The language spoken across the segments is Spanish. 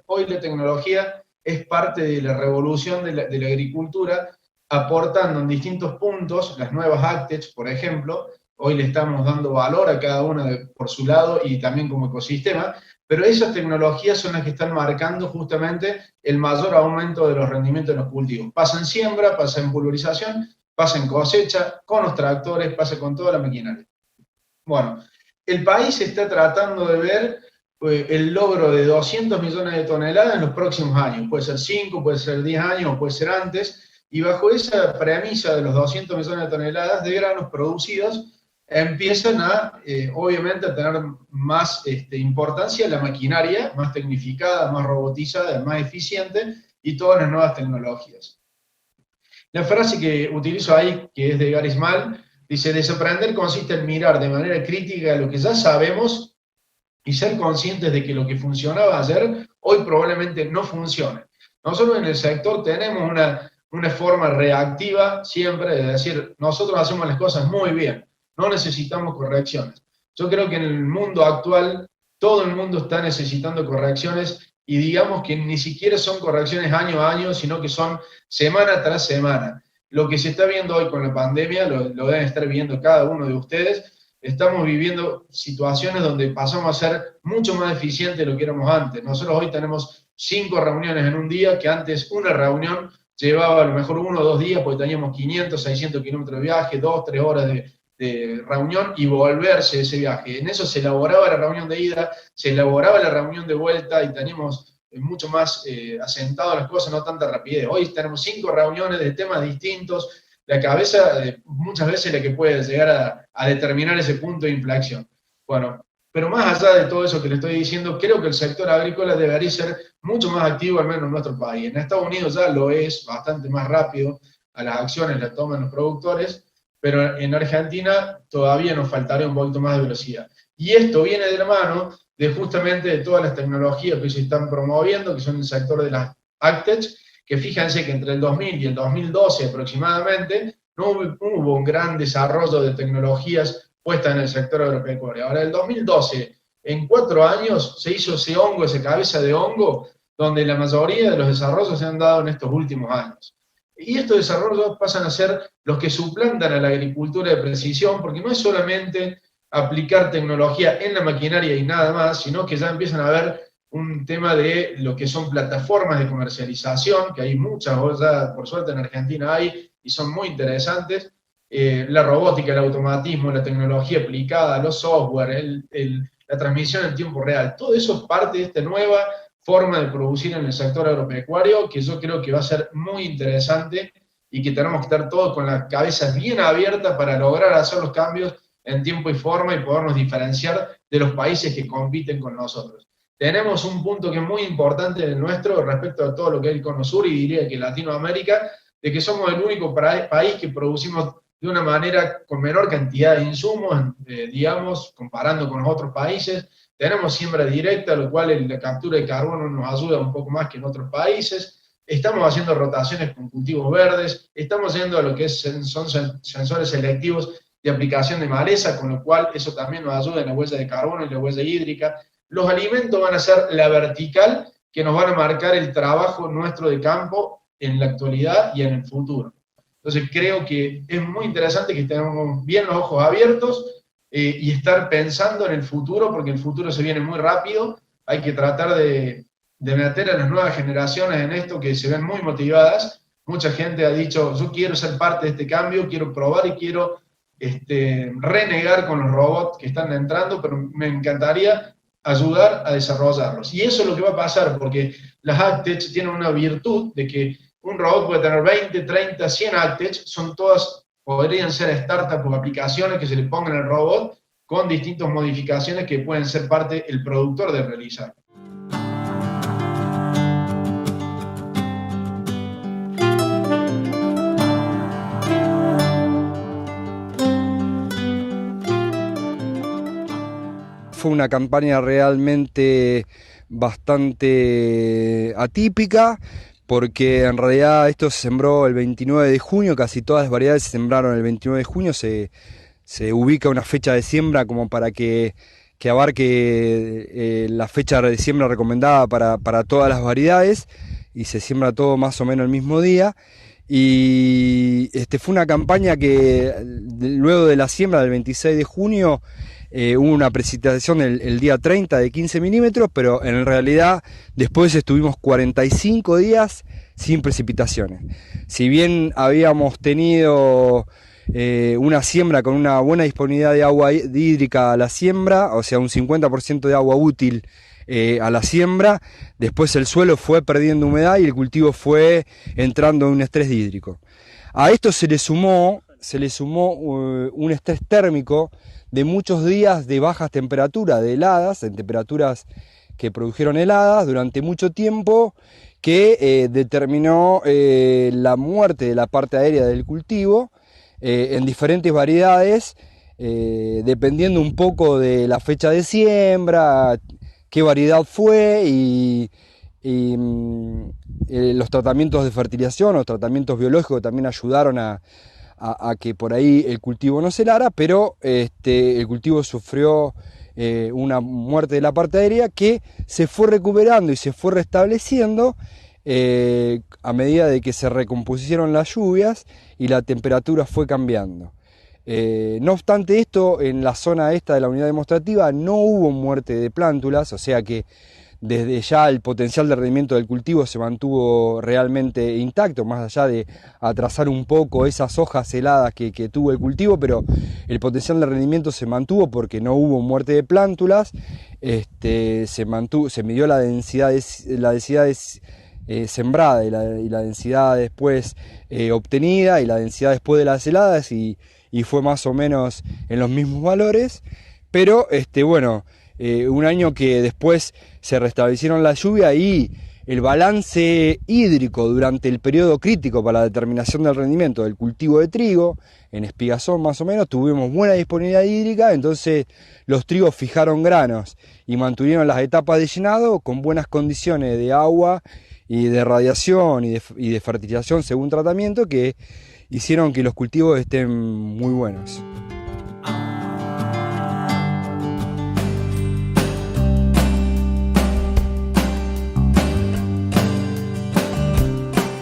Hoy la tecnología es parte de la revolución de la agricultura, aportando en distintos puntos, las nuevas AgTech, por ejemplo, hoy le estamos dando valor a cada una por su lado y también como ecosistema, pero esas tecnologías son las que están marcando justamente el mayor aumento de los rendimientos de los cultivos. Pasa en siembra, pasa en pulverización, pasa en cosecha, con los tractores, pasa con toda la maquinaria. Bueno, el país está tratando de ver el logro de 200 millones de toneladas en los próximos años. Puede ser 5, puede ser 10 años, o puede ser antes. Y bajo esa premisa de los 200 millones de toneladas de granos producidos, empiezan a, obviamente, a tener más importancia la maquinaria, más tecnificada, más robotizada, más eficiente, y todas las nuevas tecnologías. La frase que utilizo ahí, que es de Gary Small, dice: desaprender consiste en mirar de manera crítica lo que ya sabemos y ser conscientes de que lo que funcionaba ayer, hoy probablemente no funcione. Nosotros en el sector tenemos una forma reactiva siempre de decir, nosotros hacemos las cosas muy bien, no necesitamos correcciones. Yo creo que en el mundo actual todo el mundo está necesitando correcciones y digamos que ni siquiera son correcciones año a año, sino que son semana tras semana. Lo que se está viendo hoy con la pandemia, lo deben estar viendo cada uno de ustedes. Estamos viviendo situaciones donde pasamos a ser mucho más eficientes de lo que éramos antes. Nosotros hoy tenemos 5 reuniones en un día, que antes una reunión llevaba a lo mejor 1 o 2 días, porque teníamos 500, 600 kilómetros de viaje, 2, 3 horas de reunión y volverse de ese viaje. En eso se elaboraba la reunión de ida, se elaboraba la reunión de vuelta y teníamos mucho más asentado las cosas, no tanta rapidez. Hoy tenemos 5 reuniones de temas distintos, la cabeza muchas veces es la que puede llegar a determinar ese punto de inflexión. Bueno, pero más allá de todo eso que le estoy diciendo, creo que el sector agrícola debería ser mucho más activo, al menos en nuestro país. En Estados Unidos ya lo es, bastante más rápido, a las acciones las toman los productores, pero en Argentina todavía nos faltaría un poquito más de velocidad. Y esto viene de la mano de justamente de todas las tecnologías que se están promoviendo, que son el sector de las AgTech, que fíjense que entre el 2000 y el 2012 aproximadamente no hubo un gran desarrollo de tecnologías puestas en el sector agropecuario. Ahora, el 2012, en 4 años, se hizo ese hongo, esa cabeza de hongo, donde la mayoría de los desarrollos se han dado en estos últimos años. Y estos desarrollos pasan a ser los que suplantan a la agricultura de precisión, porque no es solamente aplicar tecnología en la maquinaria y nada más, sino que ya empiezan a haber un tema de lo que son plataformas de comercialización, que hay muchas, ya por suerte en Argentina hay, y son muy interesantes. La robótica, el automatismo, la tecnología aplicada, los software, la transmisión en tiempo real, todo eso es parte de esta nueva forma de producir en el sector agropecuario, que yo creo que va a ser muy interesante y que tenemos que estar todos con la cabeza bien abierta para lograr hacer los cambios en tiempo y forma y podernos diferenciar de los países que compiten con nosotros. Tenemos un punto que es muy importante en el nuestro respecto a todo lo que es el Cono Sur y diría que Latinoamérica, de que somos el único país que producimos de una manera con menor cantidad de insumos, digamos, comparando con los otros países. Tenemos siembra directa, lo cual la captura de carbono nos ayuda un poco más que en otros países. Estamos haciendo rotaciones con cultivos verdes, estamos yendo a lo que son sensores selectivos de aplicación de maleza, con lo cual eso también nos ayuda en la huella de carbono y la huella hídrica. Los alimentos van a ser la vertical que nos van a marcar el trabajo nuestro de campo en la actualidad y en el futuro. Entonces creo que es muy interesante que tengamos bien los ojos abiertos y estar pensando en el futuro, porque el futuro se viene muy rápido. Hay que tratar de meter a las nuevas generaciones en esto, que se ven muy motivadas. Mucha gente ha dicho, yo quiero ser parte de este cambio, quiero probar y quiero renegar con los robots que están entrando, pero me encantaría ayudar a desarrollarlos. Y eso es lo que va a pasar, porque las AgTech tienen una virtud de que un robot puede tener 20, 30, 100 AgTech, son todas, podrían ser startups o aplicaciones que se le pongan al robot, con distintas modificaciones que pueden ser parte el productor de realizar. Fue una campaña realmente bastante atípica, porque en realidad esto se sembró el 29 de junio, casi todas las variedades se sembraron el 29 de junio, se ubica una fecha de siembra como para que abarque la fecha de siembra recomendada para todas las variedades, y se siembra todo más o menos el mismo día. Y fue una campaña que luego de la siembra del 26 de junio hubo una precipitación el día 30 de 15 milímetros, pero en realidad después estuvimos 45 días sin precipitaciones. Si bien habíamos tenido una siembra con una buena disponibilidad de agua hídrica a la siembra, o sea un 50% de agua útil a la siembra, después el suelo fue perdiendo humedad y el cultivo fue entrando en un estrés hídrico. A esto se le sumó un estrés térmico de muchos días de bajas temperaturas, de heladas, en temperaturas que produjeron heladas durante mucho tiempo, que determinó la muerte de la parte aérea del cultivo en diferentes variedades, dependiendo un poco de la fecha de siembra, qué variedad fue y los tratamientos de fertilización, los tratamientos biológicos también ayudaron a que por ahí el cultivo no se helara, pero el cultivo sufrió una muerte de la parte aérea que se fue recuperando y se fue restableciendo a medida de que se recompusieron las lluvias y la temperatura fue cambiando. No obstante esto, en la zona esta de la unidad demostrativa no hubo muerte de plántulas, o sea que desde ya el potencial de rendimiento del cultivo se mantuvo realmente intacto, más allá de atrasar un poco esas hojas heladas que tuvo el cultivo, pero el potencial de rendimiento se mantuvo porque no hubo muerte de plántulas. Se midió la densidad sembrada y la densidad después obtenida y la densidad después de las heladas, y fue más o menos en los mismos valores, pero un año que después se restablecieron la lluvia y el balance hídrico durante el periodo crítico para la determinación del rendimiento del cultivo de trigo, en espigazón más o menos, tuvimos buena disponibilidad hídrica, entonces los trigos fijaron granos y mantuvieron las etapas de llenado con buenas condiciones de agua y de radiación y de fertilización según tratamiento, que hicieron que los cultivos estén muy buenos.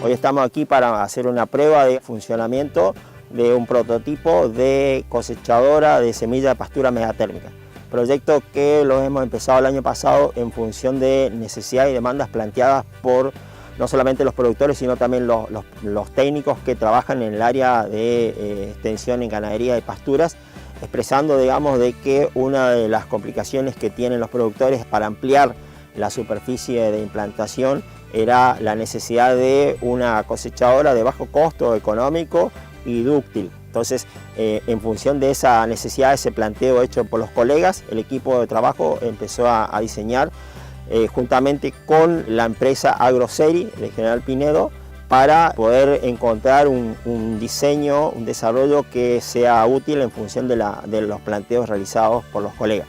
Hoy estamos aquí para hacer una prueba de funcionamiento de un prototipo de cosechadora de semilla de pastura megatérmica. Proyecto que lo hemos empezado el año pasado en función de necesidades y demandas planteadas por no solamente los productores, sino también los técnicos que trabajan en el área de extensión en ganadería y pasturas, expresando, digamos, de que una de las complicaciones que tienen los productores para ampliar la superficie de implantación era la necesidad de una cosechadora de bajo costo económico y dúctil. Entonces, en función de esa necesidad, ese planteo hecho por los colegas, el equipo de trabajo empezó a diseñar juntamente con la empresa Agroseri de General Pinedo, para poder encontrar un diseño, un desarrollo que sea útil en función de los planteos realizados por los colegas.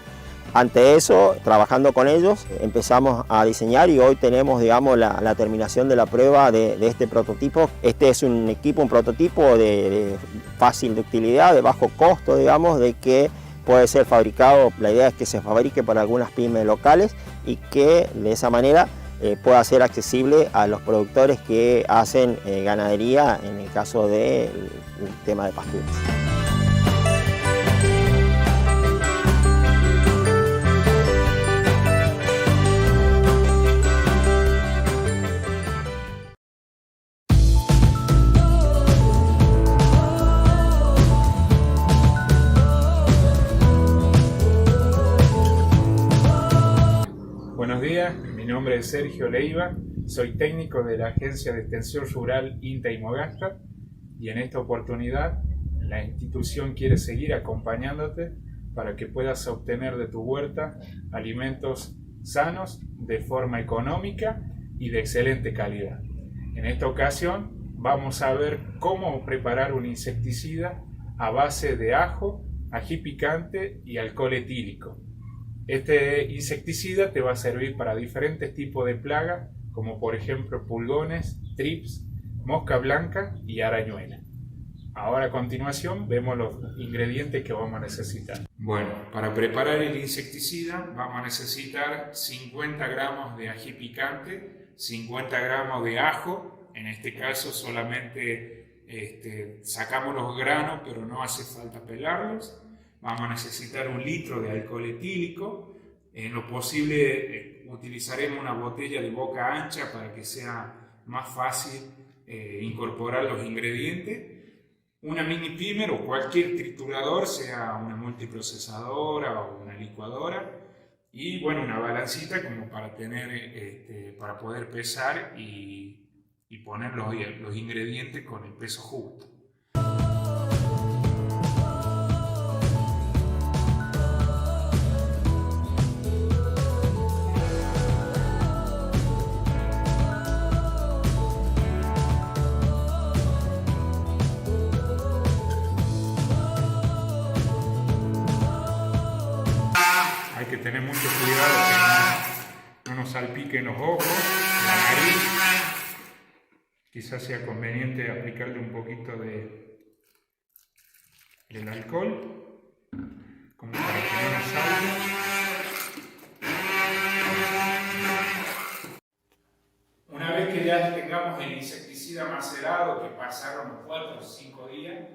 Ante eso, trabajando con ellos, empezamos a diseñar y hoy tenemos, digamos, la terminación de la prueba de este prototipo. Este es un prototipo de fácil de utilidad, de bajo costo, digamos, de que puede ser fabricado. La idea es que se fabrique para algunas pymes locales y que de esa manera pueda ser accesible a los productores que hacen ganadería, en el caso del tema de pasturas. Buenos días, mi nombre es Sergio Leiva, soy técnico de la Agencia de Extensión Rural INTA y Mogastar, y en esta oportunidad la institución quiere seguir acompañándote para que puedas obtener de tu huerta alimentos sanos de forma económica y de excelente calidad. En esta ocasión vamos a ver cómo preparar un insecticida a base de ajo, ají picante y alcohol etílico. Este insecticida te va a servir para diferentes tipos de plagas, como por ejemplo pulgones, trips, mosca blanca y arañuela. Ahora a continuación vemos los ingredientes que vamos a necesitar. Bueno, para preparar el insecticida vamos a necesitar 50 gramos de ají picante, 50 gramos de ajo, en este caso solamente sacamos los granos, pero no hace falta pelarlos. Vamos a necesitar 1 litro de alcohol etílico. En lo posible utilizaremos una botella de boca ancha para que sea más fácil incorporar los ingredientes. Una mini pimer o cualquier triturador, sea una multiprocesadora o una licuadora. Y bueno, una balancita como para tener, para poder pesar y poner los ingredientes con el peso justo. Hay que tener mucho cuidado que no nos salpiquen los ojos, la nariz. Quizás sea conveniente aplicarle un poquito del alcohol, como para que no nos salga. Una vez que ya tengamos el insecticida macerado, que pasaron 4 o 5 días,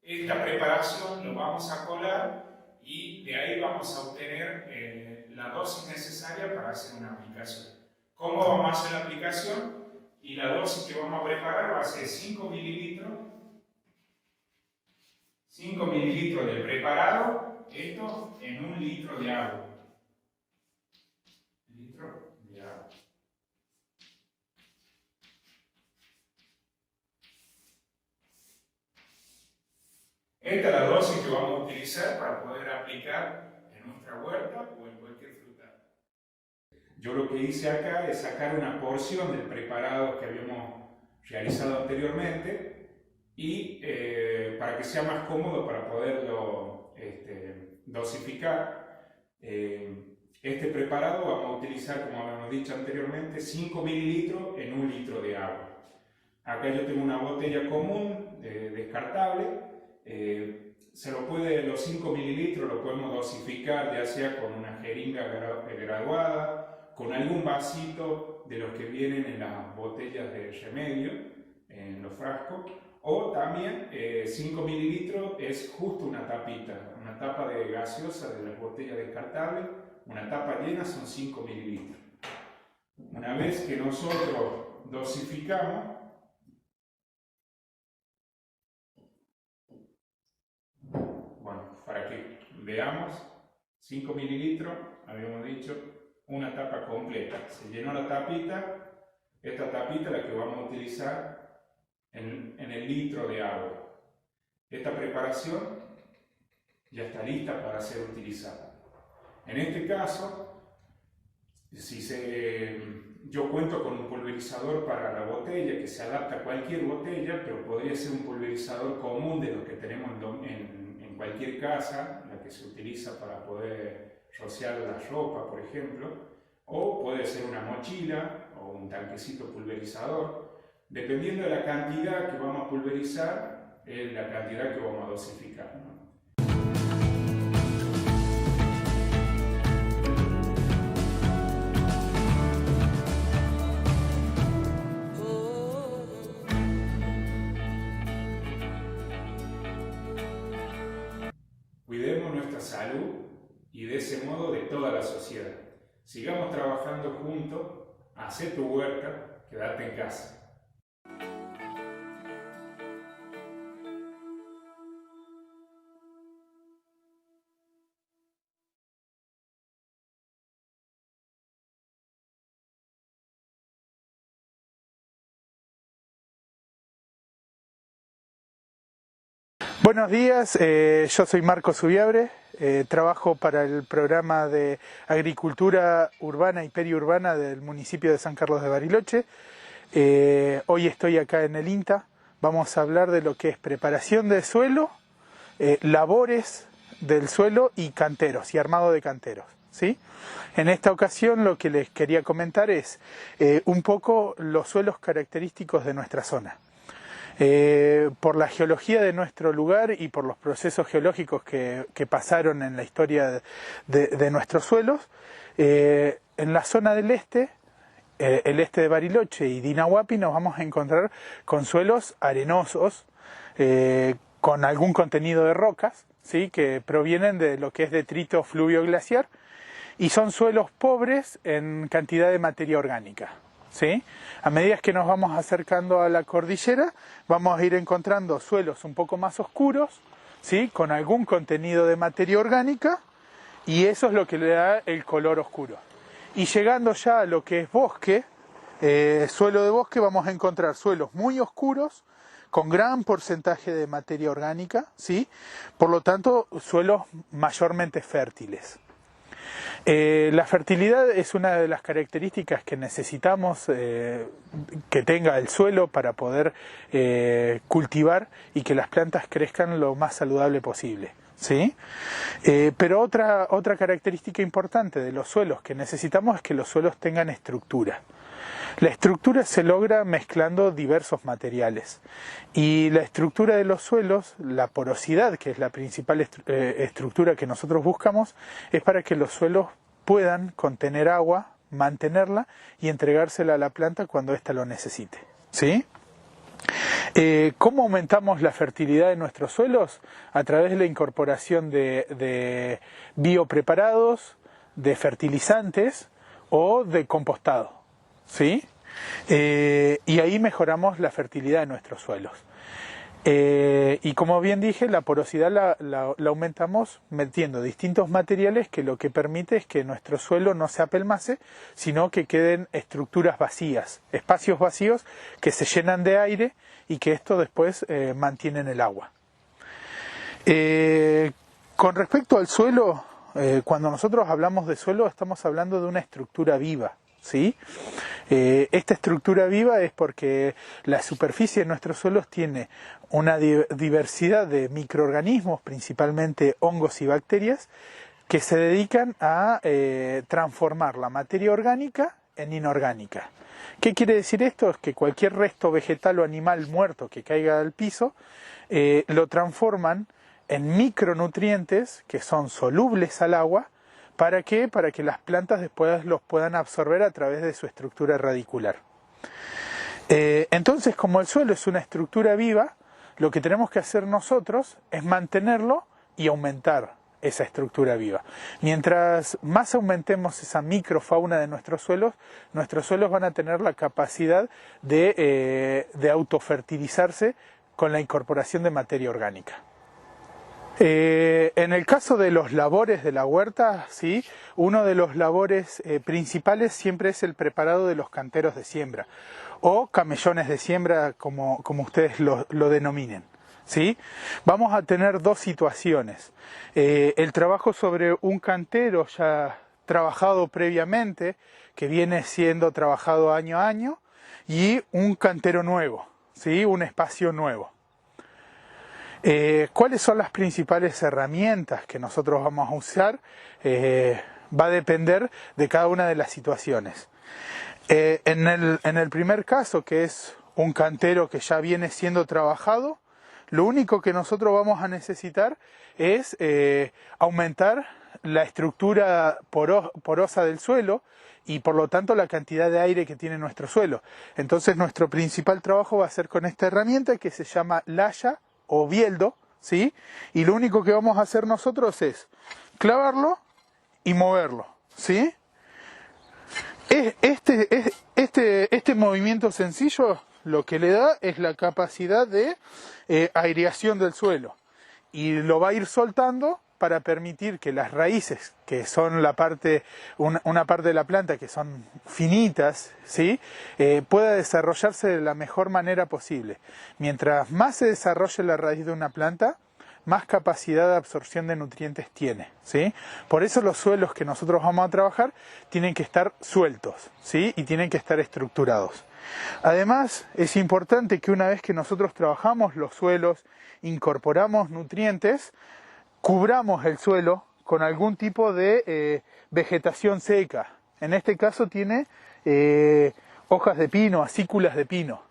esta preparación lo vamos a colar y de ahí vamos a obtener la dosis necesaria para hacer una aplicación. ¿Cómo vamos a hacer la aplicación? Y la dosis que vamos a preparar va a ser 5 mililitros del preparado, esto en 1 litro de agua. Esta es la dosis que vamos a utilizar para poder aplicar en nuestra huerta o en cualquier frutal. Yo lo que hice acá es sacar una porción del preparado que habíamos realizado anteriormente y para que sea más cómodo para poderlo dosificar. Este preparado vamos a utilizar, como habíamos dicho anteriormente, 5 mililitros en 1 litro de agua. Acá yo tengo una botella común, descartable. Los 5 mililitros lo podemos dosificar ya sea con una jeringa graduada, con algún vasito de los que vienen en las botellas de remedio, en los frascos, o también 5 mililitros es justo una tapita, una tapa de gaseosa de las botellas descartables, una tapa llena son 5 mililitros. Una vez que nosotros dosificamos, para que veamos, 5 mililitros, habíamos dicho, una tapa completa. Se llenó la tapita, esta tapita es la que vamos a utilizar en el litro de agua. Esta preparación ya está lista para ser utilizada. En este caso, yo cuento con un pulverizador para la botella que se adapta a cualquier botella, pero podría ser un pulverizador común de los que tenemos en cualquier casa, la que se utiliza para poder rociar la ropa, por ejemplo, o puede ser una mochila o un tanquecito pulverizador. Dependiendo de la cantidad que vamos a pulverizar, es la cantidad que vamos a dosificar, ¿no? Cuidemos nuestra salud y de ese modo de toda la sociedad. Sigamos trabajando juntos, hacé tu huerta, quédate en casa. Buenos días, yo soy Marco Zubiabre, trabajo para el programa de agricultura urbana y periurbana del municipio de San Carlos de Bariloche. Hoy estoy acá en el INTA, vamos a hablar de lo que es preparación de suelo, labores del suelo y canteros y armado de canteros, ¿sí? En esta ocasión lo que les quería comentar es un poco los suelos característicos de nuestra zona. Por la geología de nuestro lugar y por los procesos geológicos que pasaron en la historia de nuestros suelos, en la zona del este, el este de Bariloche y Dinahuapi, nos vamos a encontrar con suelos arenosos, con algún contenido de rocas, ¿sí? Que provienen de lo que es detrito fluvio glaciar, y son suelos pobres en cantidad de materia orgánica, ¿sí? A medida que nos vamos acercando a la cordillera, vamos a ir encontrando suelos un poco más oscuros, ¿sí? Con algún contenido de materia orgánica, y eso es lo que le da el color oscuro. Y llegando ya a lo que es bosque, suelo de bosque, vamos a encontrar suelos muy oscuros, con gran porcentaje de materia orgánica, ¿sí? Por lo tanto, suelos mayormente fértiles. La fertilidad es una de las características que necesitamos que tenga el suelo para poder cultivar y que las plantas crezcan lo más saludable posible, ¿sí? Pero otra característica importante de los suelos que necesitamos es que los suelos tengan estructura. La estructura se logra mezclando diversos materiales, y la estructura de los suelos, la porosidad, que es la principal estructura que nosotros buscamos, es para que los suelos puedan contener agua, mantenerla y entregársela a la planta cuando ésta lo necesite, ¿sí? ¿Cómo aumentamos la fertilidad de nuestros suelos? A través de la incorporación de biopreparados, de fertilizantes o de compostado, ¿sí? Y ahí mejoramos la fertilidad de nuestros suelos. Y como bien dije, la porosidad la aumentamos metiendo distintos materiales, que lo que permite es que nuestro suelo no se apelmace, sino que queden estructuras vacías, espacios vacíos que se llenan de aire y que esto después mantienen el agua. Con respecto al suelo, cuando nosotros hablamos de suelo estamos hablando de una estructura viva, ¿sí? Esta estructura viva es porque la superficie de nuestros suelos tiene una diversidad de microorganismos, principalmente hongos y bacterias, que se dedican a transformar la materia orgánica en inorgánica. ¿Qué quiere decir esto? Es que cualquier resto vegetal o animal muerto que caiga al piso, lo transforman en micronutrientes que son solubles al agua. ¿Para qué? Para que las plantas después los puedan absorber a través de su estructura radicular. Entonces, como el suelo es una estructura viva, lo que tenemos que hacer nosotros es mantenerlo y aumentar esa estructura viva. Mientras más aumentemos esa microfauna de nuestros suelos van a tener la capacidad de autofertilizarse con la incorporación de materia orgánica. En el caso de los labores de la huerta, ¿sí? Uno de los labores principales siempre es el preparado de los canteros de siembra, o camellones de siembra, como ustedes lo denominen, ¿sí? Vamos a tener dos situaciones. El trabajo sobre un cantero ya trabajado previamente, que viene siendo trabajado año a año, y un cantero nuevo, ¿sí? Un espacio nuevo. ¿Cuáles son las principales herramientas que nosotros vamos a usar? Va a depender de cada una de las situaciones. En el primer caso, que es un cantero que ya viene siendo trabajado, lo único que nosotros vamos a necesitar es aumentar la estructura porosa del suelo y por lo tanto la cantidad de aire que tiene nuestro suelo. Entonces nuestro principal trabajo va a ser con esta herramienta que se llama laya o bieldo, ¿sí? Y lo único que vamos a hacer nosotros es clavarlo y moverlo, ¿sí? Este movimiento sencillo lo que le da es la capacidad de aireación del suelo, y lo va a ir soltando para permitir que las raíces, que son una parte de la planta que son finitas, ¿sí? Pueda desarrollarse de la mejor manera posible. Mientras más se desarrolle la raíz de una planta, más capacidad de absorción de nutrientes tiene, ¿sí? Por eso los suelos que nosotros vamos a trabajar tienen que estar sueltos, ¿sí? Y tienen que estar estructurados. Además, es importante que una vez que nosotros trabajamos los suelos, incorporamos nutrientes, cubramos el suelo con algún tipo de vegetación seca. En este caso tiene hojas de pino, acículas de pino.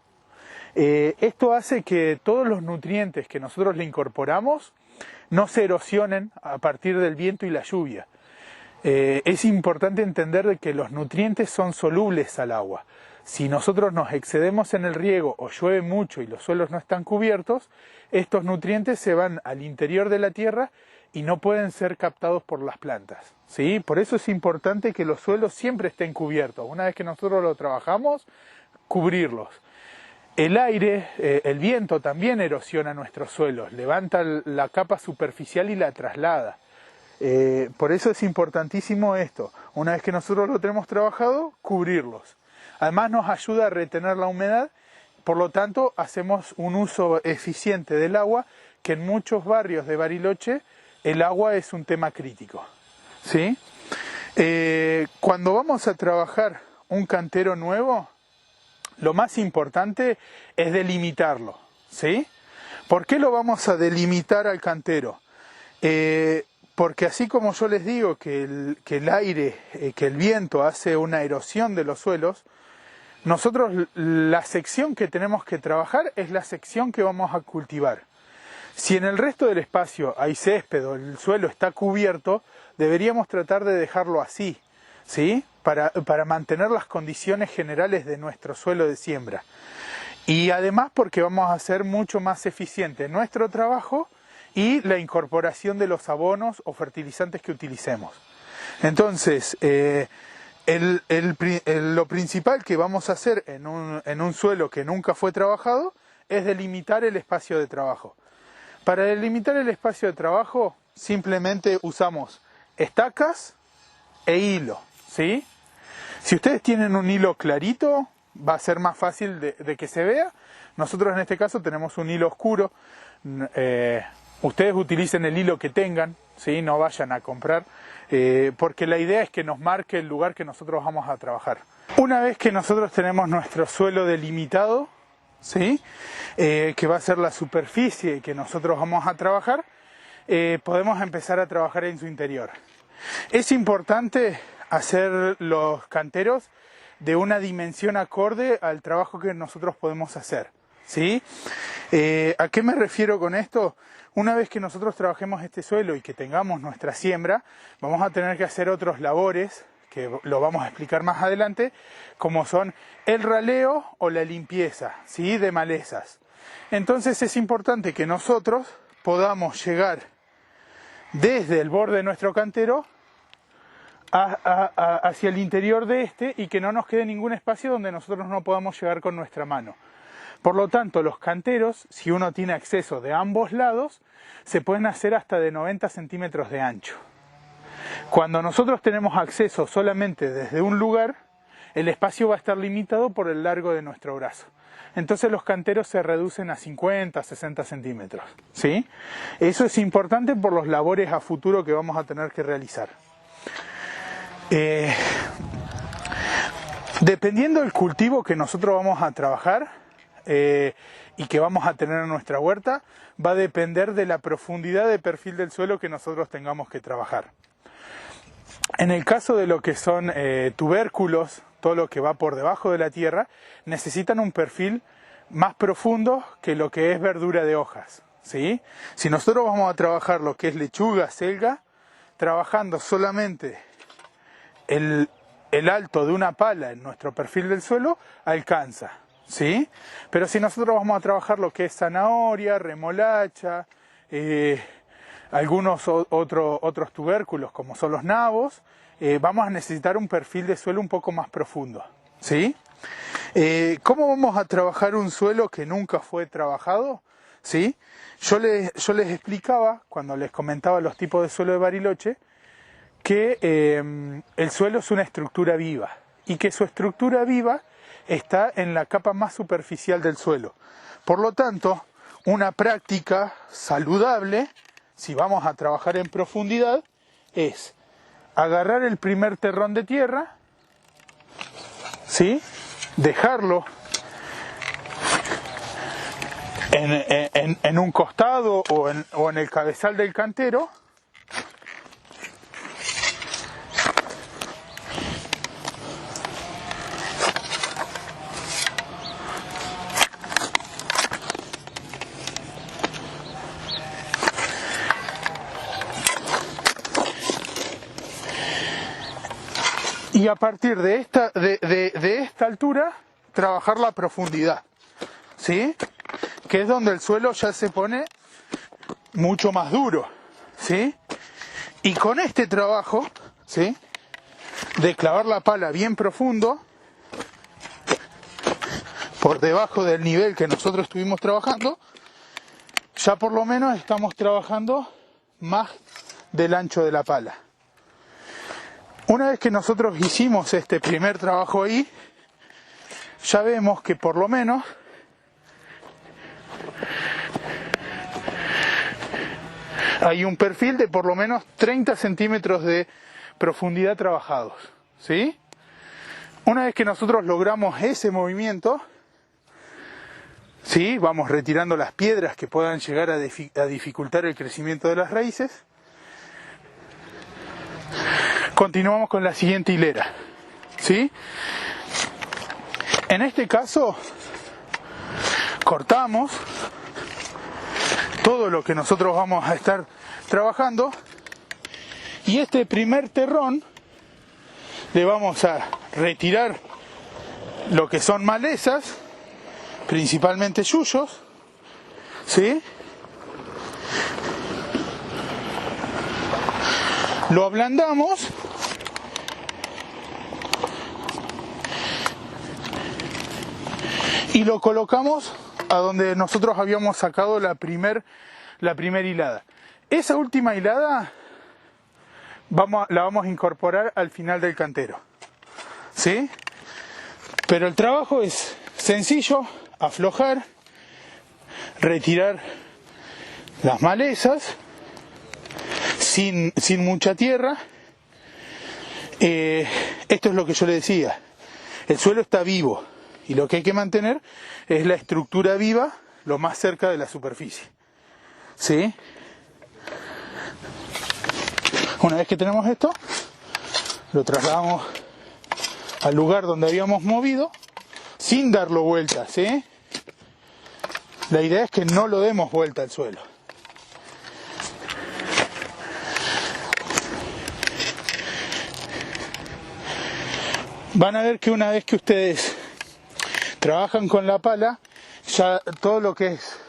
Esto hace que todos los nutrientes que nosotros le incorporamos no se erosionen a partir del viento y la lluvia. Es importante entender que los nutrientes son solubles al agua. Si nosotros nos excedemos en el riego o llueve mucho y los suelos no están cubiertos, estos nutrientes se van al interior de la tierra y no pueden ser captados por las plantas, ¿sí? Por eso es importante que los suelos siempre estén cubiertos. Una vez que nosotros lo trabajamos, cubrirlos. El aire, el viento también erosiona nuestros suelos, levanta la capa superficial y la traslada. Por eso es importantísimo esto. Una vez que nosotros lo tenemos trabajado, cubrirlos. Además nos ayuda a retener la humedad, por lo tanto hacemos un uso eficiente del agua, que en muchos barrios de Bariloche el agua es un tema crítico, ¿sí? Cuando vamos a trabajar un cantero nuevo, lo más importante es delimitarlo, ¿sí? ¿Por qué lo vamos a delimitar al cantero? Porque así como yo les digo que el aire, que el viento hace una erosión de los suelos, nosotros la sección que tenemos que trabajar es la sección que vamos a cultivar. Si en el resto del espacio hay césped o el suelo está cubierto, deberíamos tratar de dejarlo así, ¿sí? Para mantener las condiciones generales de nuestro suelo de siembra. Y además porque vamos a hacer mucho más eficiente nuestro trabajo y la incorporación de los abonos o fertilizantes que utilicemos. Entonces, lo principal que vamos a hacer en un suelo que nunca fue trabajado es delimitar el espacio de trabajo. Para delimitar el espacio de trabajo simplemente usamos estacas e hilo, ¿sí? Si ustedes tienen un hilo clarito, va a ser más fácil de que se vea. Nosotros en este caso tenemos un hilo oscuro. Ustedes utilicen el hilo que tengan, ¿sí? No vayan a comprar, porque la idea es que nos marque el lugar que nosotros vamos a trabajar. Una vez que nosotros tenemos nuestro suelo delimitado, ¿sí? Que va a ser la superficie que nosotros vamos a trabajar, podemos empezar a trabajar en su interior. Es importante hacer los canteros de una dimensión acorde al trabajo que nosotros podemos hacer, ¿sí? ¿A qué me refiero con esto? Una vez que nosotros trabajemos este suelo y que tengamos nuestra siembra, vamos a tener que hacer otros labores, que lo vamos a explicar más adelante, como son el raleo o la limpieza, ¿sí? De malezas. Entonces es importante que nosotros podamos llegar desde el borde de nuestro cantero hacia el interior de este y que no nos quede ningún espacio donde nosotros no podamos llegar con nuestra mano. Por lo tanto, los canteros, si uno tiene acceso de ambos lados, se pueden hacer hasta de 90 centímetros de ancho. Cuando nosotros tenemos acceso solamente desde un lugar, el espacio va a estar limitado por el largo de nuestro brazo. Entonces los canteros se reducen a 50, 60 centímetros, ¿sí? Eso es importante por los labores a futuro que vamos a tener que realizar. Dependiendo del cultivo que nosotros vamos a trabajar y que vamos a tener en nuestra huerta, va a depender de la profundidad de perfil del suelo que nosotros tengamos que trabajar. En el caso de lo que son tubérculos, todo lo que va por debajo de la tierra, necesitan un perfil más profundo que lo que es verdura de hojas, ¿sí? Si nosotros vamos a trabajar lo que es lechuga, selga, trabajando solamente el alto de una pala en nuestro perfil del suelo, alcanza, ¿sí? Pero si nosotros vamos a trabajar lo que es zanahoria, remolacha, algunos otros tubérculos como son los nabos, vamos a necesitar un perfil de suelo un poco más profundo, ¿sí? ¿Cómo vamos a trabajar un suelo que nunca fue trabajado? ¿Sí? Yo les explicaba, cuando les comentaba los tipos de suelo de Bariloche, que el suelo es una estructura viva y que su estructura viva está en la capa más superficial del suelo. Por lo tanto, una práctica saludable, si vamos a trabajar en profundidad, es agarrar el primer terrón de tierra, ¿sí? Dejarlo en un costado o en el cabezal del cantero, y a partir de esta altura trabajar la profundidad, ¿sí? Que es donde el suelo ya se pone mucho más duro, ¿sí? Y con este trabajo, ¿sí?, de clavar la pala bien profundo, por debajo del nivel que nosotros estuvimos trabajando, ya por lo menos estamos trabajando más del ancho de la pala. Una vez que nosotros hicimos este primer trabajo ahí, ya vemos que por lo menos hay un perfil de por lo menos 30 centímetros de profundidad trabajados, ¿sí? Una vez que nosotros logramos ese movimiento, ¿sí?, vamos retirando las piedras que puedan llegar a dificultar el crecimiento de las raíces. Continuamos con la siguiente hilera, ¿sí? En este caso, cortamos todo lo que nosotros vamos a estar trabajando y este primer terrón le vamos a retirar lo que son malezas, principalmente yuyos, ¿sí? Lo ablandamos y lo colocamos a donde nosotros habíamos sacado la primer hilada. Esa última hilada la vamos a incorporar al final del cantero, ¿sí? Pero el trabajo es sencillo: aflojar, retirar las malezas sin mucha tierra. Esto es lo que yo le decía, el suelo está vivo y lo que hay que mantener es la estructura viva lo más cerca de la superficie, ¿sí? Una vez que tenemos esto, lo trasladamos al lugar donde habíamos movido sin darlo vuelta, ¿sí? La idea es que no lo demos vuelta al suelo. Van a ver que una vez que ustedes trabajan con la pala, ya todo lo que es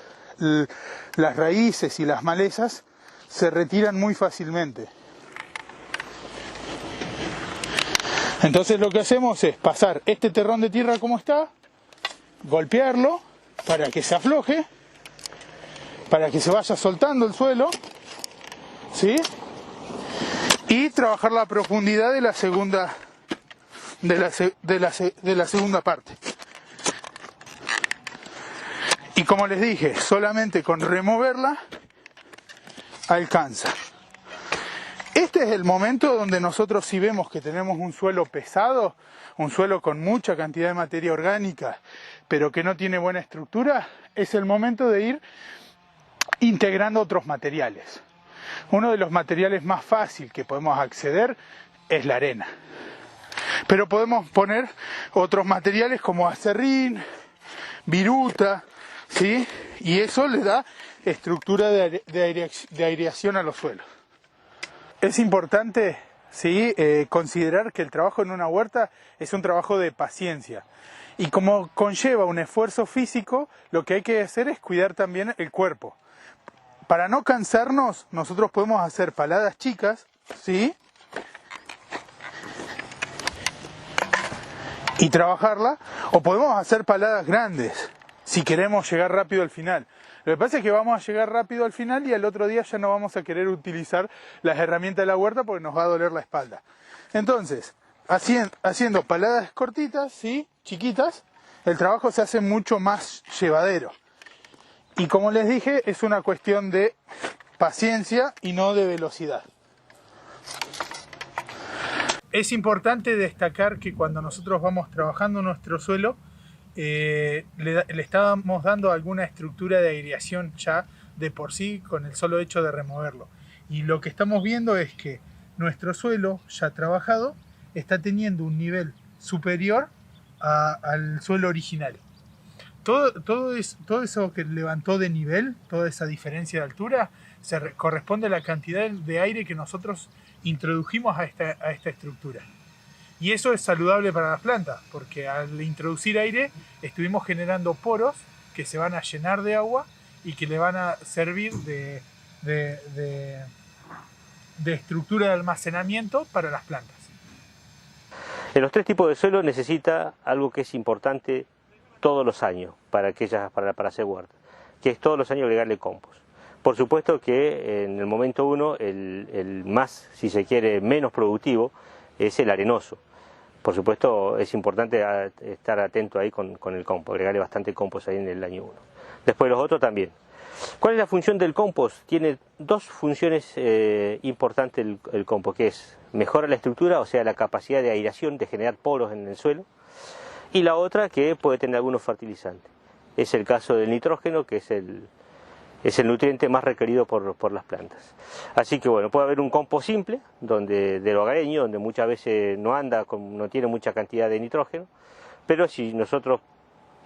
las raíces y las malezas se retiran muy fácilmente. Entonces lo que hacemos es pasar este terrón de tierra como está, golpearlo para que se afloje, para que se vaya soltando el suelo, ¿sí? Y trabajar la profundidad de la segunda parte. Y como les dije, solamente con removerla alcanza. Este es el momento donde nosotros, si vemos que tenemos un suelo pesado, un suelo con mucha cantidad de materia orgánica, pero que no tiene buena estructura, es el momento de ir integrando otros materiales. Uno de los materiales más fácil que podemos acceder es la arena. Pero podemos poner otros materiales como acerrín, viruta, ¿sí? Y eso le da estructura de aireación a los suelos. Es importante, ¿sí?, considerar que el trabajo en una huerta es un trabajo de paciencia. Y como conlleva un esfuerzo físico, lo que hay que hacer es cuidar también el cuerpo. Para no cansarnos, nosotros podemos hacer paladas chicas, ¿sí?, y trabajarla, o podemos hacer paladas grandes si queremos llegar rápido al final. Lo que pasa es que vamos a llegar rápido al final y al otro día ya no vamos a querer utilizar las herramientas de la huerta porque nos va a doler la espalda. Entonces, haciendo paladas cortitas, ¿sí?, chiquitas, el trabajo se hace mucho más llevadero. Y como les dije, es una cuestión de paciencia y no de velocidad. Es importante destacar que cuando nosotros vamos trabajando nuestro suelo, le estábamos dando alguna estructura de aireación ya de por sí con el solo hecho de removerlo. Y lo que estamos viendo es que nuestro suelo ya trabajado está teniendo un nivel superior al suelo original. Todo eso que levantó de nivel, toda esa diferencia de altura, corresponde a la cantidad de aire que nosotros introdujimos a esta estructura. Y eso es saludable para las plantas, porque al introducir aire estuvimos generando poros que se van a llenar de agua y que le van a servir de estructura de almacenamiento para las plantas. En los tres tipos de suelo necesita algo que es importante todos los años para hacer huerta, que es todos los años agregarle compost. Por supuesto que en el momento uno el más, si se quiere, menos productivo es el arenoso. Por supuesto es importante estar atento ahí con el compost, agregarle bastante compost ahí en el año 1. Después los otros también. ¿Cuál es la función del compost? Tiene dos funciones importantes el compost, que es mejora la estructura, o sea la capacidad de aireación, de generar poros en el suelo, y la otra que puede tener algunos fertilizantes. Es el caso del nitrógeno, que es el nutriente más requerido por las plantas. Así que bueno, puede haber un compost simple, del hogareño, donde muchas veces no tiene mucha cantidad de nitrógeno, pero si nosotros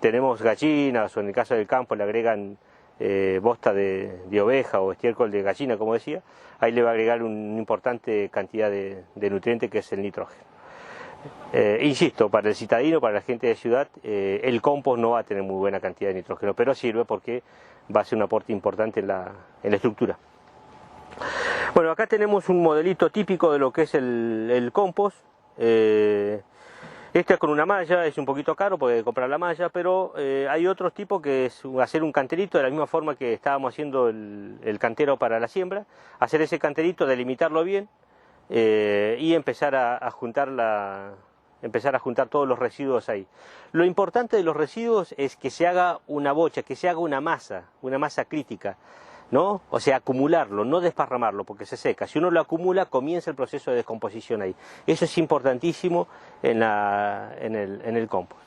tenemos gallinas, o en el caso del campo le agregan bosta de oveja o estiércol de gallina, como decía, ahí le va a agregar una importante cantidad de nutriente, que es el nitrógeno. Insisto, para el citadino, para la gente de ciudad, el compost no va a tener muy buena cantidad de nitrógeno, pero sirve porque va a ser un aporte importante en la estructura. Bueno, acá tenemos un modelito típico de lo que es el compost. Este es con una malla, es un poquito caro porque hay que comprar la malla, pero hay otros tipos que es hacer un canterito de la misma forma que estábamos haciendo el cantero para la siembra, hacer ese canterito, delimitarlo bien y empezar a juntar todos los residuos ahí. Lo importante de los residuos es que se haga una bocha, que se haga una masa crítica, ¿no? O sea, acumularlo, no desparramarlo porque se seca. Si uno lo acumula, comienza el proceso de descomposición ahí. Eso es importantísimo en el compost.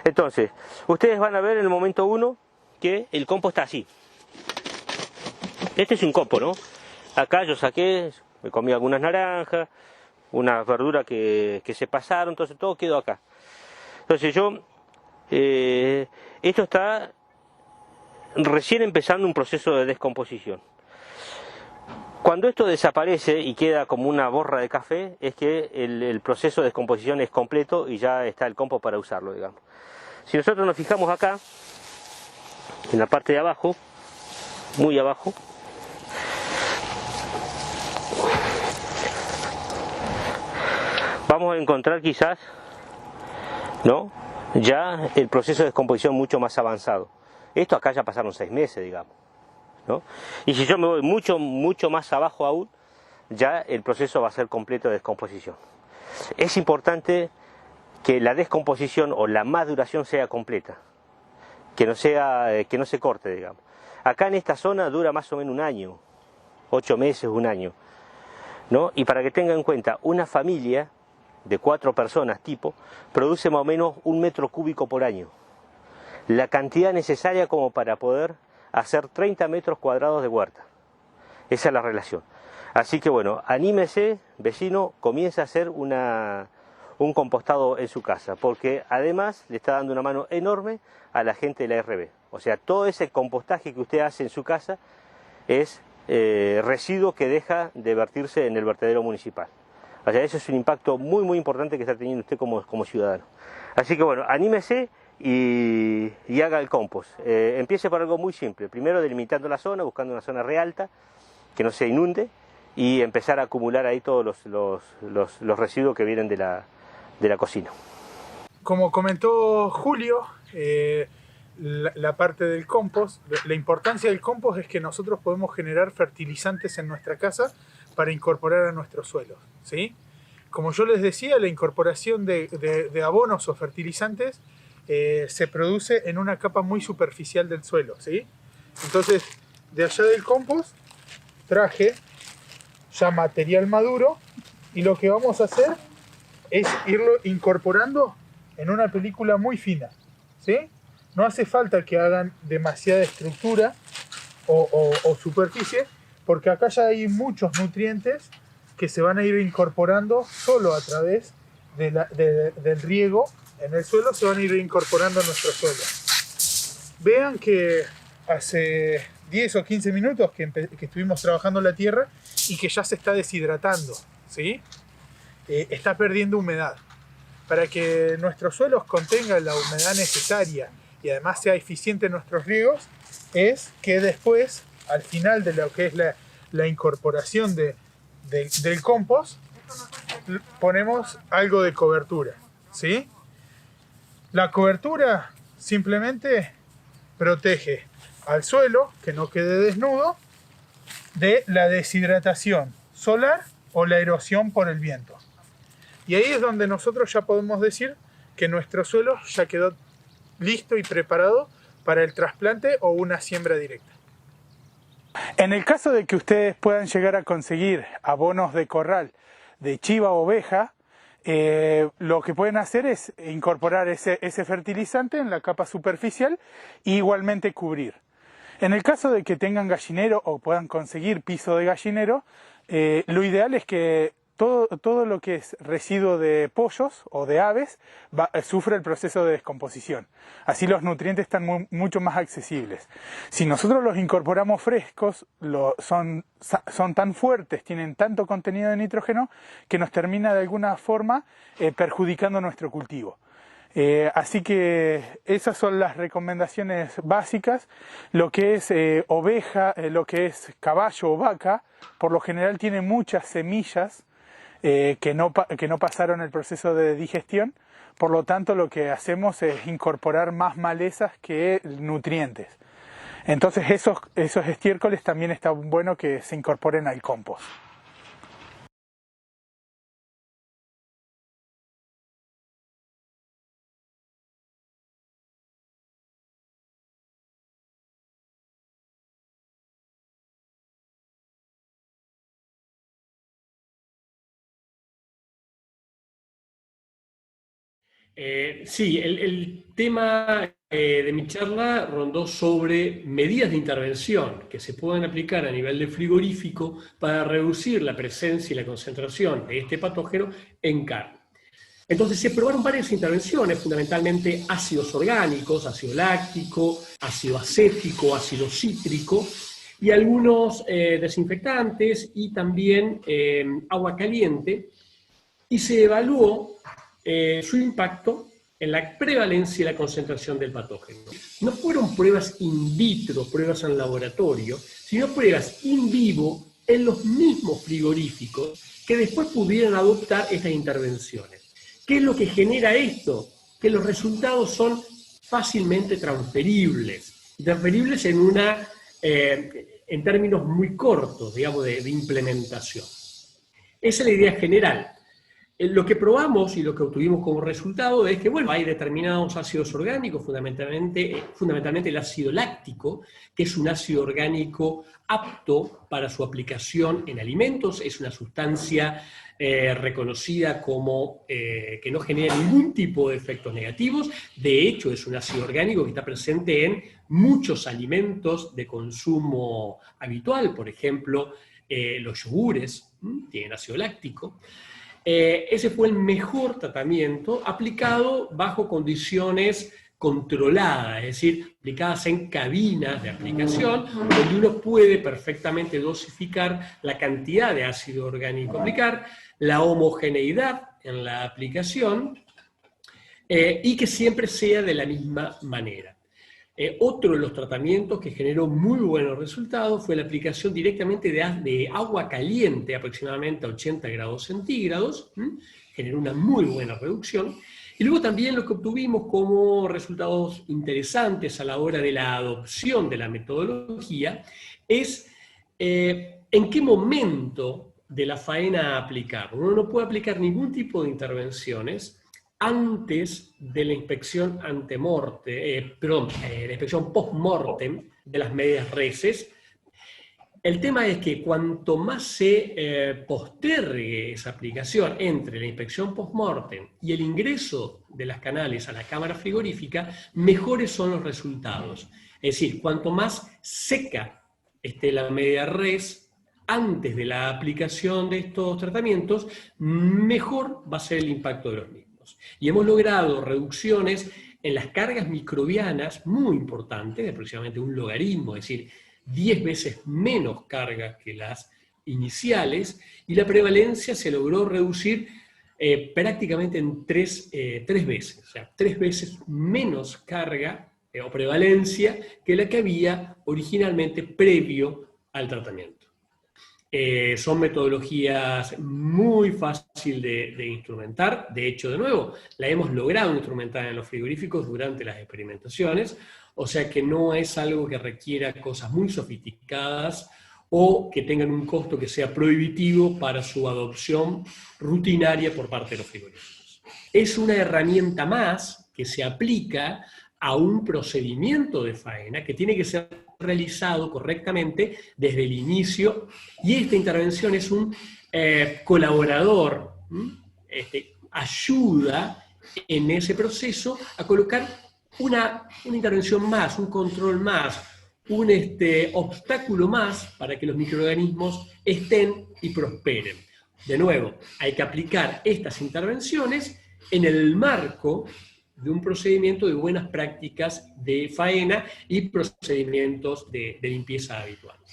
Entonces, ustedes van a ver en el momento 1 que el compost está así. Este es un copo, ¿no? Acá yo saqué, me comí algunas naranjas, unas verduras que se pasaron, entonces todo quedó acá. Entonces esto está recién empezando un proceso de descomposición. Cuando esto desaparece y queda como una borra de café, es que el proceso de descomposición es completo y ya está el compost para usarlo, digamos. Si nosotros nos fijamos acá, en la parte de abajo, muy abajo, vamos a encontrar quizás, ¿no?, ya el proceso de descomposición mucho más avanzado. Esto acá ya pasaron 6 meses, digamos, ¿no? Y si yo me voy mucho más abajo aún, ya el proceso va a ser completo de descomposición. Es importante que la descomposición o la maduración sea completa, que no se corte, digamos. Acá en esta zona dura más o menos un año, 8 meses, un año, ¿no? Y para que tengan en cuenta, una familia de 4 personas tipo produce más o menos 1 metro cúbico por año, la cantidad necesaria como para poder hacer 30 metros cuadrados de huerta. Esa es la relación. Así que bueno, anímese, vecino, comience a hacer un compostado en su casa, porque además le está dando una mano enorme a la gente de la RB. O sea, todo ese compostaje que usted hace en su casa es residuo que deja de vertirse en el vertedero municipal. O sea, eso es un impacto muy muy importante que está teniendo usted como ciudadano. Así que bueno, anímese y haga el compost. Empiece por algo muy simple. Primero delimitando la zona, buscando una zona realta, que no se inunde, y empezar a acumular ahí todos los residuos que vienen de la cocina. Como comentó Julio, la parte del compost, la importancia del compost es que nosotros podemos generar fertilizantes en nuestra casa para incorporar a nuestros suelos, ¿sí? Como yo les decía, la incorporación de abonos o fertilizantes se produce en una capa muy superficial del suelo, ¿sí? Entonces, de allá del compost traje ya material maduro y lo que vamos a hacer es irlo incorporando en una película muy fina, ¿sí? No hace falta que hagan demasiada estructura o superficie, porque acá ya hay muchos nutrientes que se van a ir incorporando solo a través del riego en el suelo, se van a ir incorporando a nuestro suelo. Vean que hace 10 o 15 minutos que estuvimos trabajando la tierra y que ya se está deshidratando, ¿sí? Está perdiendo humedad. Para que nuestros suelos contengan la humedad necesaria y además sea eficiente en nuestros riegos, es que después, al final de lo que es la incorporación del compost, ponemos algo de cobertura, ¿sí? La cobertura simplemente protege al suelo, que no quede desnudo, de la deshidratación solar o la erosión por el viento. Y ahí es donde nosotros ya podemos decir que nuestro suelo ya quedó listo y preparado para el trasplante o una siembra directa. En el caso de que ustedes puedan llegar a conseguir abonos de corral de chiva o oveja, lo que pueden hacer es incorporar ese fertilizante en la capa superficial e igualmente cubrir. En el caso de que tengan gallinero o puedan conseguir piso de gallinero, lo ideal es que todo lo que es residuo de pollos o de aves sufre el proceso de descomposición. Así los nutrientes están mucho más accesibles. Si nosotros los incorporamos frescos, son tan fuertes, tienen tanto contenido de nitrógeno, que nos termina de alguna forma perjudicando nuestro cultivo. Así que esas son las recomendaciones básicas. Lo que es oveja, lo que es caballo o vaca, por lo general tiene muchas semillas que no pasaron el proceso de digestión. Por lo tanto, lo que hacemos es incorporar más malezas que nutrientes. Entonces esos estiércoles también está bueno que se incorporen al compost. Sí, el tema de mi charla rondó sobre medidas de intervención que se pueden aplicar a nivel de frigorífico para reducir la presencia y la concentración de este patógeno en carne. Entonces se probaron varias intervenciones, fundamentalmente ácidos orgánicos, ácido láctico, ácido acético, ácido cítrico y algunos desinfectantes y también agua caliente, y se evaluó su impacto en la prevalencia y la concentración del patógeno. No fueron pruebas in vitro, pruebas en laboratorio, sino pruebas in vivo en los mismos frigoríficos que después pudieran adoptar estas intervenciones. ¿Qué es lo que genera esto? Que los resultados son fácilmente transferibles en términos muy cortos, digamos, de implementación. Esa es la idea general. Lo que probamos y lo que obtuvimos como resultado es que, bueno, hay determinados ácidos orgánicos, fundamentalmente el ácido láctico, que es un ácido orgánico apto para su aplicación en alimentos, es una sustancia reconocida como que no genera ningún tipo de efectos negativos. De hecho, es un ácido orgánico que está presente en muchos alimentos de consumo habitual, por ejemplo, los yogures tienen ácido láctico. Ese fue el mejor tratamiento aplicado bajo condiciones controladas, es decir, aplicadas en cabinas de aplicación, donde uno puede perfectamente dosificar la cantidad de ácido orgánico a aplicar, la homogeneidad en la aplicación, y que siempre sea de la misma manera. Otro de los tratamientos que generó muy buenos resultados fue la aplicación directamente de agua caliente, aproximadamente a 80 grados centígrados, generó una muy buena reducción. Y luego también lo que obtuvimos como resultados interesantes a la hora de la adopción de la metodología es en qué momento de la faena aplicar. Uno no puede aplicar ningún tipo de intervenciones antes de la inspección la inspección post-mortem de las medias reses. El tema es que cuanto más se postergue esa aplicación entre la inspección post-mortem y el ingreso de las canales a la cámara frigorífica, mejores son los resultados. Es decir, cuanto más seca esté la media res antes de la aplicación de estos tratamientos, mejor va a ser el impacto de los mismos. Y hemos logrado reducciones en las cargas microbianas muy importantes, de aproximadamente un logaritmo, es decir, 10 veces menos cargas que las iniciales, y la prevalencia se logró reducir prácticamente en tres veces, o sea, 3 veces menos carga o prevalencia que la que había originalmente previo al tratamiento. Son metodologías muy fáciles de instrumentar. De hecho, de nuevo, la hemos logrado instrumentar en los frigoríficos durante las experimentaciones, o sea que no es algo que requiera cosas muy sofisticadas o que tengan un costo que sea prohibitivo para su adopción rutinaria por parte de los frigoríficos. Es una herramienta más que se aplica a un procedimiento de faena que tiene que ser realizado correctamente desde el inicio, y esta intervención es un colaborador, ayuda en ese proceso a colocar una intervención más, un control más, un obstáculo más para que los microorganismos estén y prosperen. De nuevo, hay que aplicar estas intervenciones en el marco de un procedimiento de buenas prácticas de faena y procedimientos de limpieza habituales.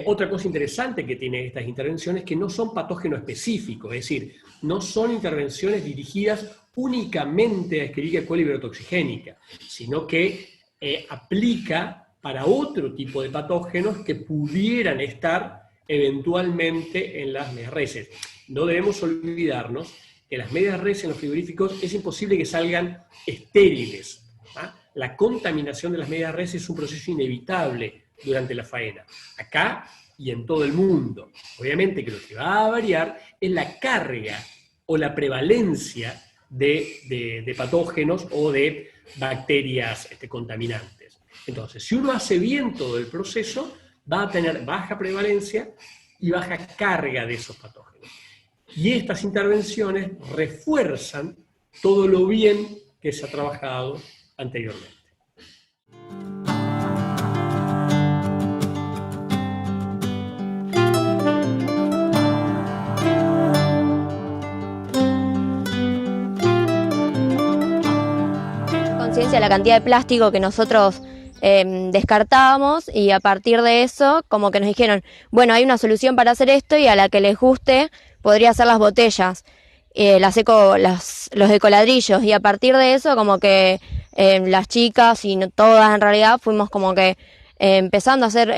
Otra cosa interesante que tiene estas intervenciones es que no son patógenos específicos, es decir, no son intervenciones dirigidas únicamente a Escherichia coli brotoxigénica, sino que aplica para otro tipo de patógenos que pudieran estar eventualmente en las medias reses. No debemos olvidarnos que las medias reses en los frigoríficos es imposible que salgan estériles. La contaminación de las medias reses es un proceso inevitable durante la faena, acá y en todo el mundo. Obviamente que lo que va a variar es la carga o la prevalencia de patógenos o de bacterias contaminantes. Entonces, si uno hace bien todo el proceso, va a tener baja prevalencia y baja carga de esos patógenos. Y estas intervenciones refuerzan todo lo bien que se ha trabajado anteriormente. Conciencia de la cantidad de plástico que nosotros descartábamos, y a partir de eso como que nos dijeron, bueno, hay una solución para hacer esto, y a la que les guste podría ser las botellas, los ecoladrillos, y a partir de eso como que las chicas y no todas en realidad fuimos como que empezando a hacer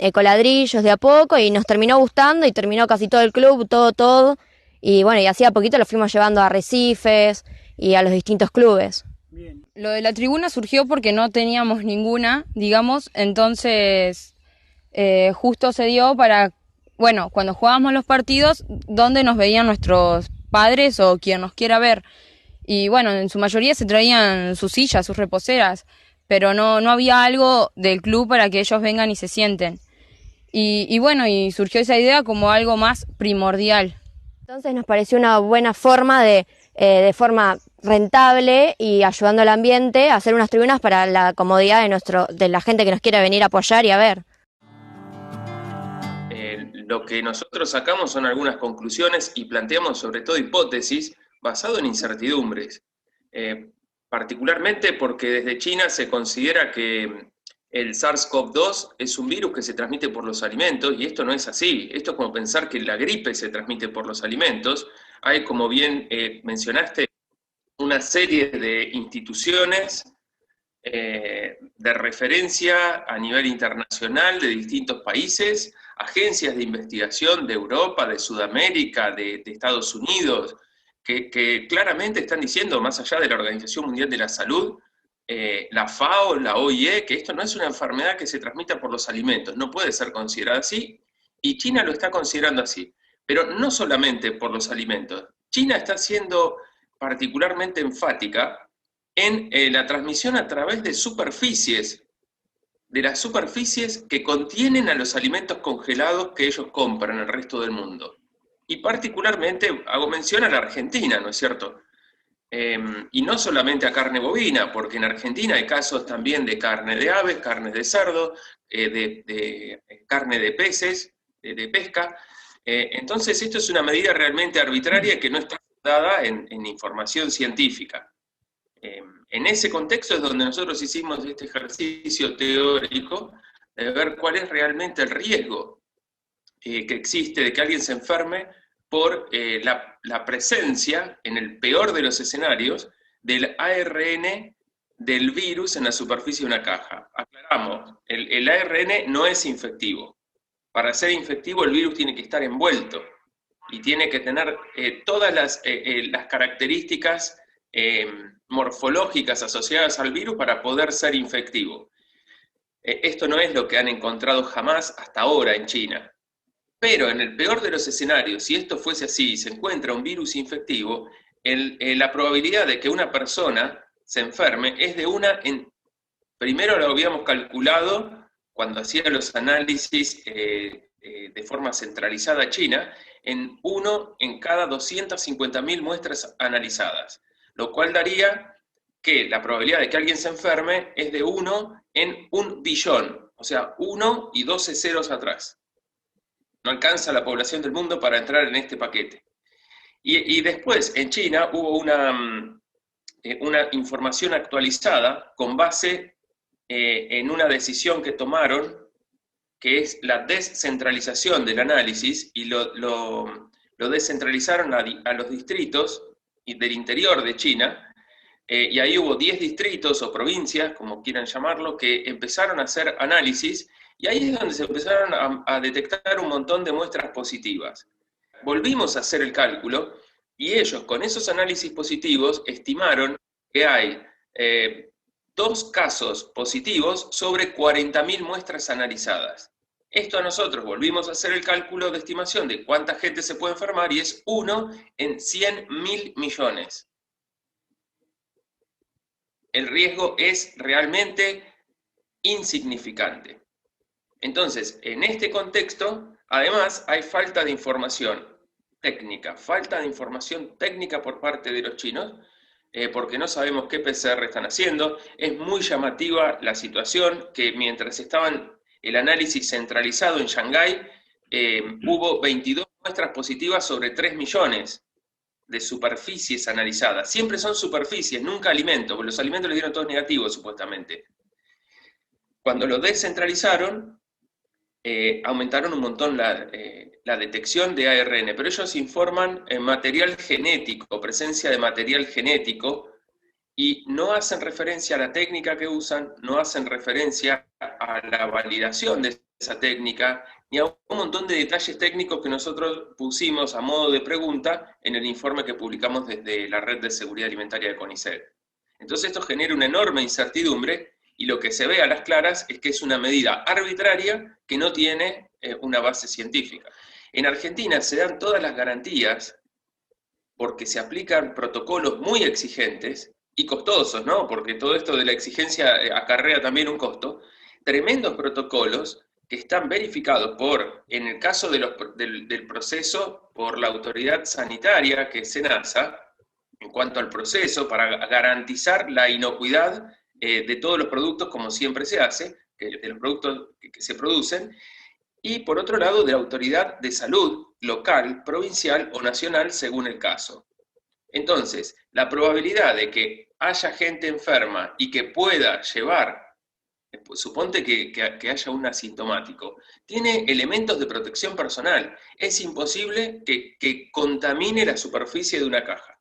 ecoladrillos de a poco, y nos terminó gustando y terminó casi todo el club, todo, y bueno, y así a poquito lo fuimos llevando a arrecifes y a los distintos clubes. Bien. Lo de la tribuna surgió porque no teníamos ninguna, digamos, entonces justo se dio para, bueno, cuando jugábamos los partidos, donde nos veían nuestros padres o quien nos quiera ver. Y bueno, en su mayoría se traían sus sillas, sus reposeras, pero no había algo del club para que ellos vengan y se sienten. Y bueno, y surgió esa idea como algo más primordial. Entonces nos pareció una buena forma de forma rentable y ayudando al ambiente, a hacer unas tribunas para la comodidad de la gente que nos quiera venir a apoyar y a ver. Lo que nosotros sacamos son algunas conclusiones y planteamos sobre todo hipótesis basado en incertidumbres. Particularmente porque desde China se considera que el SARS-CoV-2 es un virus que se transmite por los alimentos, y esto no es así. Esto es como pensar que la gripe se transmite por los alimentos. Hay, como bien mencionaste, una serie de instituciones de referencia a nivel internacional de distintos países, agencias de investigación de Europa, de Sudamérica, de Estados Unidos, que claramente están diciendo, más allá de la Organización Mundial de la Salud, la FAO, la OIE, que esto no es una enfermedad que se transmita por los alimentos, no puede ser considerada así, y China lo está considerando así. Pero no solamente por los alimentos. China está haciendo particularmente enfática en la transmisión a través de superficies, de las superficies que contienen a los alimentos congelados que ellos compran en el resto del mundo. Y particularmente hago mención a la Argentina, ¿no es cierto? Y no solamente a carne bovina, porque en Argentina hay casos también de carne de aves, carne de cerdo, de carne de peces, de pesca. Entonces esto es una medida realmente arbitraria que no está fundada en información científica. En ese contexto es donde nosotros hicimos este ejercicio teórico de ver cuál es realmente el riesgo que existe de que alguien se enferme por la presencia, en el peor de los escenarios, del ARN del virus en la superficie de una caja. Aclaramos, el ARN no es infectivo. Para ser infectivo el virus tiene que estar envuelto y tiene que tener todas las características morfológicas asociadas al virus para poder ser infectivo. Esto no es lo que han encontrado jamás hasta ahora en China. Pero en el peor de los escenarios, si esto fuese así y se encuentra un virus infectivo, la probabilidad de que una persona se enferme es de una en... Primero lo habíamos calculado cuando hacía los análisis de forma centralizada China, en 1 en cada 250.000 muestras analizadas, lo cual daría que la probabilidad de que alguien se enferme es de 1 en 1 billón, o sea, 1 y 12 ceros atrás. No alcanza la población del mundo para entrar en este paquete. Y después, en China, hubo una información actualizada con base en una decisión que tomaron, que es la descentralización del análisis, y lo descentralizaron a los distritos del interior de China, y ahí hubo 10 distritos o provincias, como quieran llamarlo, que empezaron a hacer análisis, y ahí es donde se empezaron a detectar un montón de muestras positivas. Volvimos a hacer el cálculo, y ellos con esos análisis positivos estimaron que hay 2 casos positivos sobre 40.000 muestras analizadas. Esto a nosotros volvimos a hacer el cálculo de estimación de cuánta gente se puede enfermar, y es 1 en 100.000 millones. El riesgo es realmente insignificante. Entonces, en este contexto, además, hay falta de información técnica por parte de los chinos, porque no sabemos qué PCR están haciendo. Es muy llamativa la situación que mientras estaban el análisis centralizado en Shanghái, hubo 22 muestras positivas sobre 3 millones de superficies analizadas. Siempre son superficies, nunca alimentos, porque los alimentos les dieron todos negativos, supuestamente. Cuando lo descentralizaron, aumentaron un montón la detección de ARN, pero ellos informan en material genético, presencia de material genético, y no hacen referencia a la técnica que usan, no hacen referencia a la validación de esa técnica, ni a un montón de detalles técnicos que nosotros pusimos a modo de pregunta en el informe que publicamos desde la Red de Seguridad Alimentaria de CONICET. Entonces esto genera una enorme incertidumbre, y lo que se ve a las claras es que es una medida arbitraria que no tiene una base científica. En Argentina se dan todas las garantías porque se aplican protocolos muy exigentes y costosos, ¿no? Porque todo esto de la exigencia acarrea también un costo. Tremendos protocolos que están verificados en el caso del proceso, por la autoridad sanitaria, que es SENASA, en cuanto al proceso, para garantizar la inocuidad de todos los productos, como siempre se hace, de los productos que se producen, y por otro lado de la autoridad de salud local, provincial o nacional, según el caso. Entonces, la probabilidad de que haya gente enferma y que pueda llevar, suponte que haya un asintomático, tiene elementos de protección personal. Es imposible que contamine la superficie de una caja.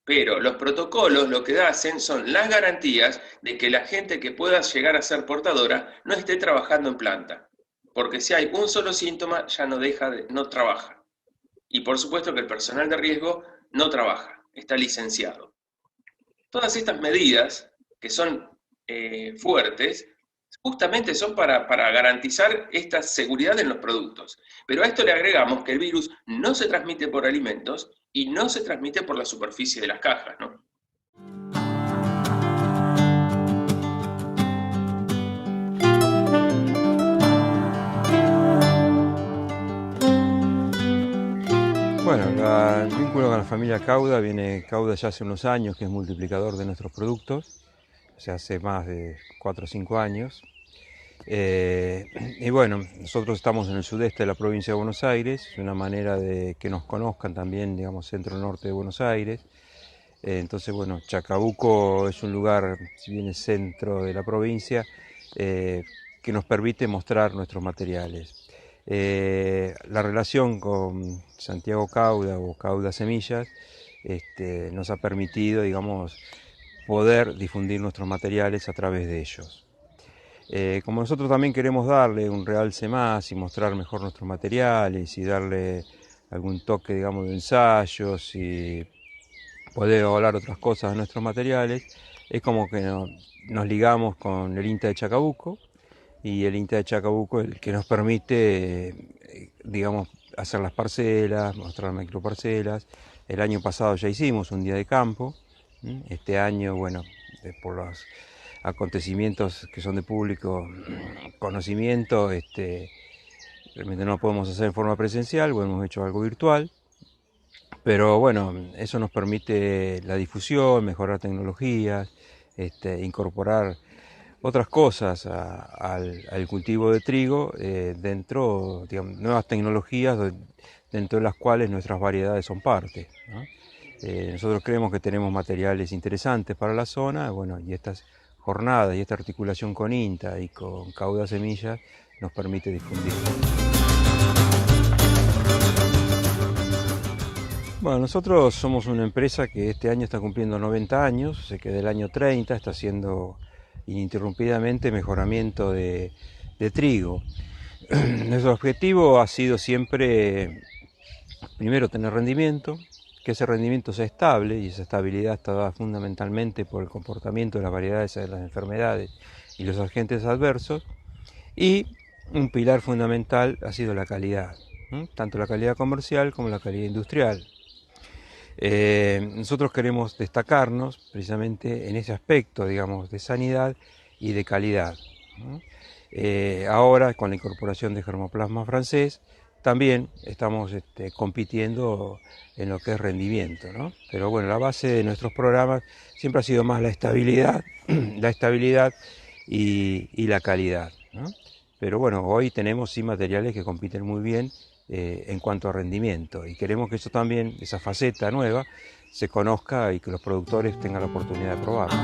Pero los protocolos lo que hacen son las garantías de que la gente que pueda llegar a ser portadora no esté trabajando en planta. Porque si hay un solo síntoma, ya no trabaja. Y por supuesto que el personal de riesgo no trabaja, está licenciado. Todas estas medidas, que son fuertes, justamente son para garantizar esta seguridad en los productos. Pero a esto le agregamos que el virus no se transmite por alimentos y no se transmite por la superficie de las cajas, ¿no? Bueno, el vínculo con la familia Cauda Cauda ya hace unos años que es multiplicador de nuestros productos, o sea, hace más de 4 o 5 años. Y bueno, nosotros estamos en el sudeste de la provincia de Buenos Aires, es una manera de que nos conozcan también, digamos, centro-norte de Buenos Aires. Entonces, bueno, Chacabuco es un lugar, si bien es centro de la provincia, que nos permite mostrar nuestros materiales. La relación con Santiago Cauda o Cauda Semillas nos ha permitido, digamos, poder difundir nuestros materiales a través de ellos. Como nosotros también queremos darle un realce más y mostrar mejor nuestros materiales y darle algún toque, digamos, de ensayos y poder hablar otras cosas de nuestros materiales, es como que nos ligamos con el INTA de Chacabuco, y el INTA de Chacabuco el que nos permite, digamos, hacer las parcelas, mostrar microparcelas. El año pasado ya hicimos un día de campo. Este año, bueno, por los acontecimientos que son de público conocimiento, realmente no lo podemos hacer en forma presencial, bueno, hemos hecho algo virtual. Pero bueno, eso nos permite la difusión, mejorar tecnologías, incorporar otras cosas al cultivo de trigo dentro, digamos, nuevas tecnologías dentro de las cuales nuestras variedades son parte, ¿no? Nosotros creemos que tenemos materiales interesantes para la zona, bueno, y estas jornadas y esta articulación con INTA y con Cauda Semillas nos permite difundir. Bueno, nosotros somos una empresa que este año está cumpliendo 90 años, sé que del año 30 está haciendo ininterrumpidamente mejoramiento de trigo. Nuestro objetivo ha sido siempre, primero, tener rendimiento, que ese rendimiento sea estable, y esa estabilidad está dada fundamentalmente por el comportamiento de las variedades de las enfermedades y los agentes adversos, y un pilar fundamental ha sido la calidad, tanto la calidad comercial como la calidad industrial. Nosotros queremos destacarnos precisamente en ese aspecto, digamos, de sanidad y de calidad, ¿no? Ahora, con la incorporación de germoplasma francés, también estamos compitiendo en lo que es rendimiento, ¿no? Pero bueno, la base de nuestros programas siempre ha sido más la estabilidad y la calidad, ¿no? Pero bueno, hoy tenemos sí materiales que compiten muy bien en cuanto a rendimiento, y queremos que eso también, esa faceta nueva, se conozca y que los productores tengan la oportunidad de probarlo.